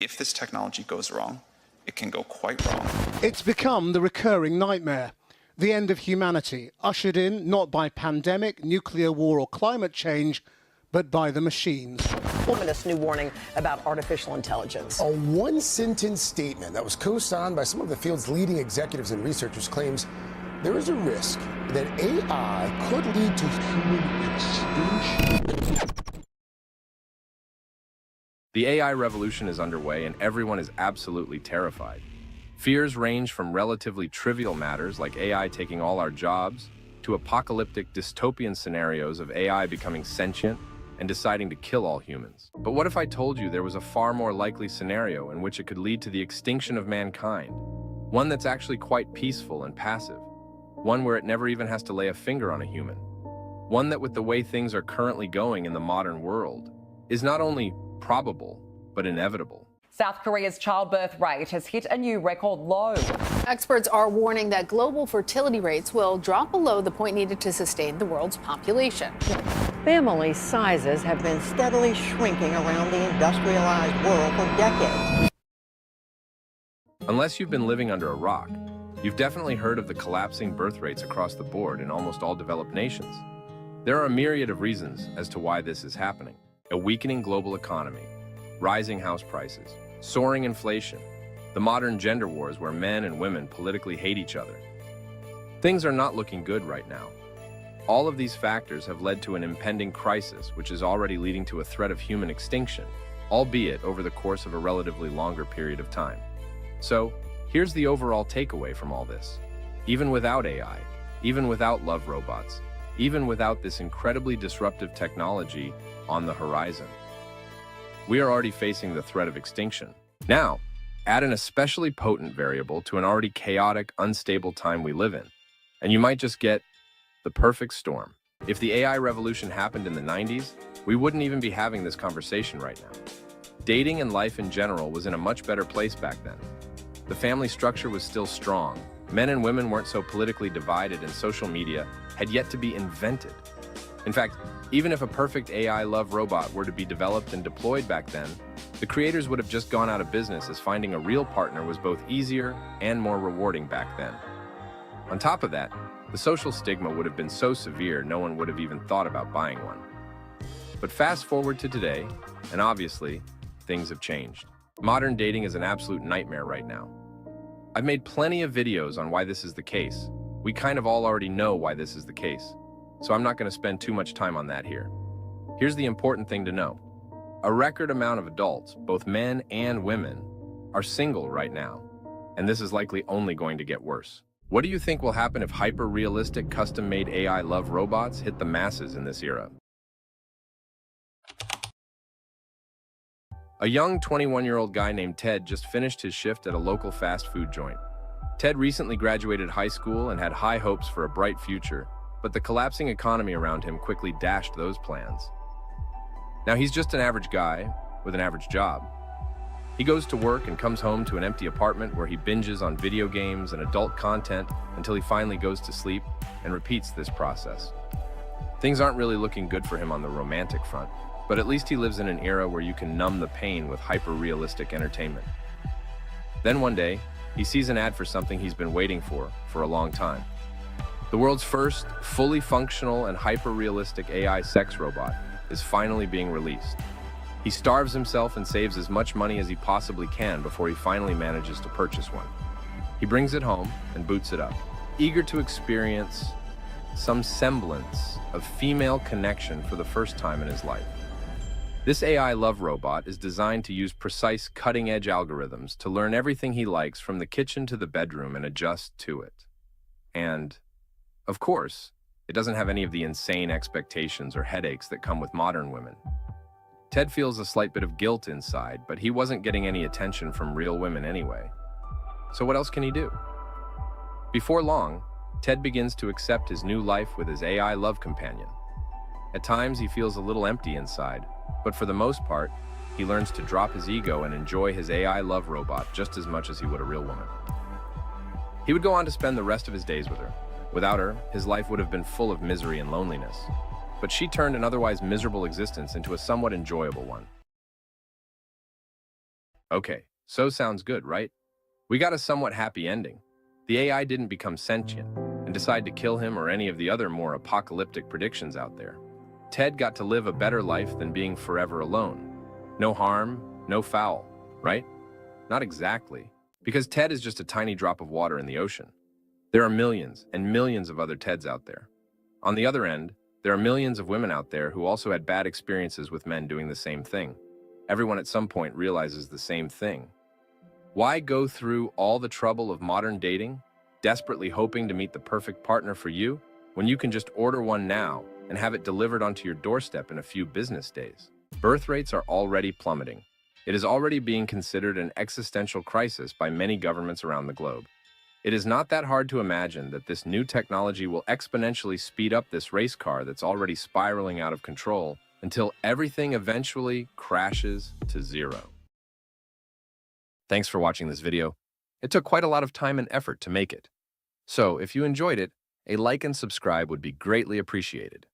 If this technology goes wrong, it can go quite wrong. It's become the recurring nightmare. The end of humanity, ushered in not by pandemic, nuclear war or climate change, but by the machines. Ominous new warning about artificial intelligence. A one-sentence statement that was co-signed by some of the field's leading executives and researchers claims there is a risk that AI could lead to human extinction. The AI revolution is underway and everyone is absolutely terrified. Fears range from relatively trivial matters like AI taking all our jobs to apocalyptic dystopian scenarios of AI becoming sentient and deciding to kill all humans. But what if I told you there was a far more likely scenario in which it could lead to the extinction of mankind? One that's actually quite peaceful and passive. One where it never even has to lay a finger on a human. One that, with the way things are currently going in the modern world, is not only probable, but inevitable. South Korea's childbirth rate has hit a new record low. Experts are warning that global fertility rates will drop below the point needed to sustain the world's population. Family sizes have been steadily shrinking around the industrialized world for decades. Unless you've been living under a rock, you've definitely heard of the collapsing birth rates across the board in almost all developed nations. There are a myriad of reasons as to why this is happening. A weakening global economy, rising house prices, soaring inflation, the modern gender wars where men and women politically hate each other. Things are not looking good right now. All of these factors have led to an impending crisis, which is already leading to a threat of human extinction, albeit over the course of a relatively longer period of time. So, here's the overall takeaway from all this. Even without AI, even without love robots, even without this incredibly disruptive technology on the horizon, we are already facing the threat of extinction. Now, add an especially potent variable to an already chaotic, unstable time we live in, and you might just get the perfect storm. If the AI revolution happened in the 90s, we wouldn't even be having this conversation right now. Dating and life in general was in a much better place back then. The family structure was still strong, men and women weren't so politically divided, and social media had yet to be invented. In fact, even if a perfect AI love robot were to be developed and deployed back then, the creators would have just gone out of business, as finding a real partner was both easier and more rewarding back then. On top of that, the social stigma would have been so severe no one would have even thought about buying one. But fast forward to today, and obviously, things have changed. Modern dating is an absolute nightmare right now. I've made plenty of videos on why this is the case. We kind of all already know why this is the case, so I'm not going to spend too much time on that here. Here's the important thing to know. A record amount of adults, both men and women, are single right now, and this is likely only going to get worse. What do you think will happen if hyper-realistic, custom-made AI love robots hit the masses in this era? A young 21-year-old guy named Ted just finished his shift at a local fast food joint. Ted recently graduated high school and had high hopes for a bright future, but the collapsing economy around him quickly dashed those plans. Now he's just an average guy with an average job. He goes to work and comes home to an empty apartment where he binges on video games and adult content until he finally goes to sleep and repeats this process. Things aren't really looking good for him on the romantic front, but at least he lives in an era where you can numb the pain with hyper-realistic entertainment. Then one day, he sees an ad for something he's been waiting for a long time. The world's first fully functional and hyper-realistic AI sex robot is finally being released. He starves himself and saves as much money as he possibly can before he finally manages to purchase one. He brings it home and boots it up, eager to experience some semblance of female connection for the first time in his life. This AI love robot is designed to use precise cutting-edge algorithms to learn everything he likes from the kitchen to the bedroom and adjust to it. And, of course, it doesn't have any of the insane expectations or headaches that come with modern women. Ted feels a slight bit of guilt inside, but he wasn't getting any attention from real women anyway. So what else can he do? Before long, Ted begins to accept his new life with his AI love companion. At times, he feels a little empty inside, but for the most part, he learns to drop his ego and enjoy his AI love robot just as much as he would a real woman. He would go on to spend the rest of his days with her. Without her, his life would have been full of misery and loneliness. But she turned an otherwise miserable existence into a somewhat enjoyable one. Okay, so sounds good, right? We got a somewhat happy ending. The AI didn't become sentient and decide to kill him or any of the other more apocalyptic predictions out there. Ted got to live a better life than being forever alone. No harm, no foul, right? Not exactly, because Ted is just a tiny drop of water in the ocean. There are millions and millions of other Teds out there. On the other end, there are millions of women out there who also had bad experiences with men doing the same thing. Everyone at some point realizes the same thing. Why go through all the trouble of modern dating, desperately hoping to meet the perfect partner for you, when you can just order one now and have it delivered onto your doorstep in a few business days? Birth rates are already plummeting. It is already being considered an existential crisis by many governments around the globe. It is not that hard to imagine that this new technology will exponentially speed up this race car that's already spiraling out of control until everything eventually crashes to zero. Thanks for watching this video. It took quite a lot of time and effort to make it. So if you enjoyed it, a like and subscribe would be greatly appreciated.